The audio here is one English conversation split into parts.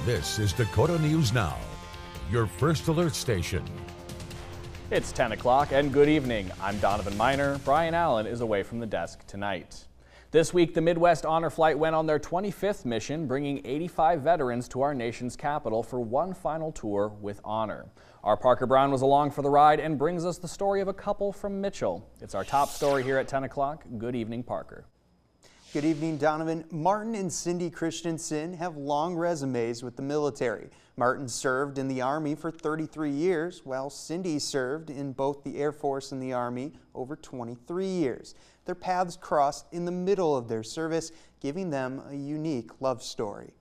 This is Dakota News Now, your first alert station. It's 10 o'clock and good evening. I'm Donovan Miner. Brian Allen is away from the desk tonight. This week, the Midwest Honor Flight went on their 25th mission, bringing 85 veterans to our nation's capital for one final tour with honor. Our Parker Brown was along for the ride and brings us the story of a couple from Mitchell. It's our top story here at 10 o'clock. Good evening, Parker. Good evening, Donovan. Martin and Cindy Christensen have long resumes with the military. Martin served in the Army for 33 years, while Cindy served in both the Air Force and the Army over 23 years. Their paths crossed in the middle of their service, giving them a unique love story.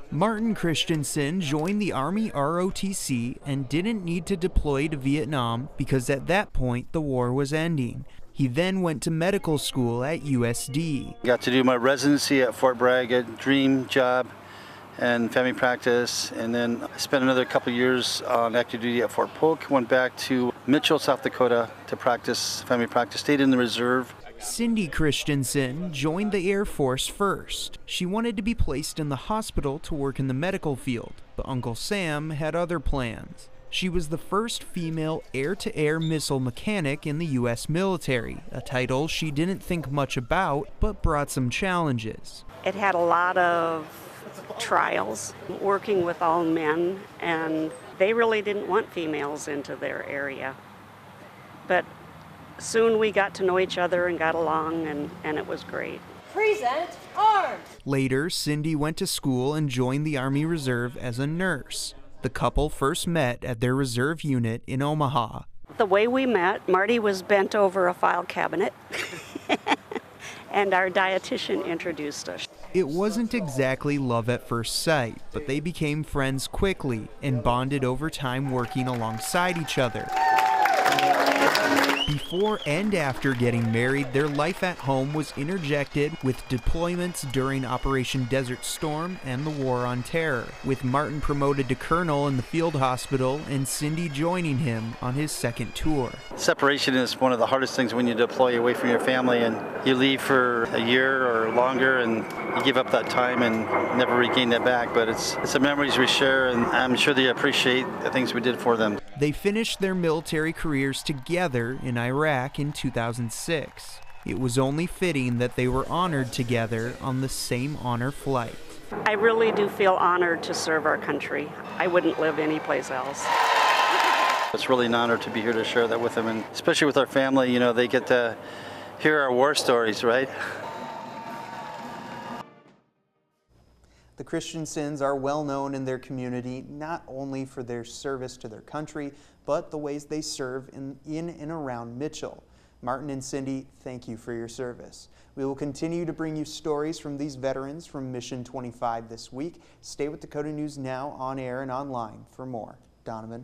Martin Christensen joined the Army ROTC and didn't need to deploy to Vietnam because at that point the war was ending. He then went to medical school at USD. Got to do my residency at Fort Bragg, a dream job and family practice, and then I spent another couple of years on active duty at Fort Polk. Went back to Mitchell, South Dakota to practice family practice, stayed in the reserve. Cindy Christensen joined the Air Force first. She wanted to be placed in the hospital to work in the medical field, but Uncle Sam had other plans. She was the first female air-to-air missile mechanic in the U.S. military, a title she didn't think much about, but brought some challenges. It had a lot of trials, working with all men, and they really didn't want females into their area. But soon we got to know each other and got along, and it was great. Present arms! Later, Cindy went to school and joined the Army Reserve as a nurse. The couple first met at their reserve unit in Omaha. The way we met, Marty was bent over a file cabinet, and our dietitian introduced us. It wasn't exactly love at first sight, but they became friends quickly and bonded over time working alongside each other. Before and after getting married, their life at home was interjected with deployments during Operation Desert Storm and the War on Terror, with Martin promoted to colonel in the field hospital and Cindy joining him on his second tour. Separation is one of the hardest things when you deploy away from your family and you leave for a year or longer and you give up that time and never regain that back, but it's the memories we share, and I'm sure they appreciate the things we did for them. They finished their military careers together in Iraq in 2006. It was only fitting that they were honored together on the same honor flight. I really do feel honored to serve our country. I wouldn't live anyplace else. It's really an honor to be here to share that with them, and especially with our family, you know, they get to hear our war stories, right? The Christensens are well known in their community, not only for their service to their country, but the ways they serve in and around Mitchell. Martin and Cindy, thank you for your service. We will continue to bring you stories from these veterans from Mission 25 this week. Stay with Dakota News Now on air and online for more. Donovan.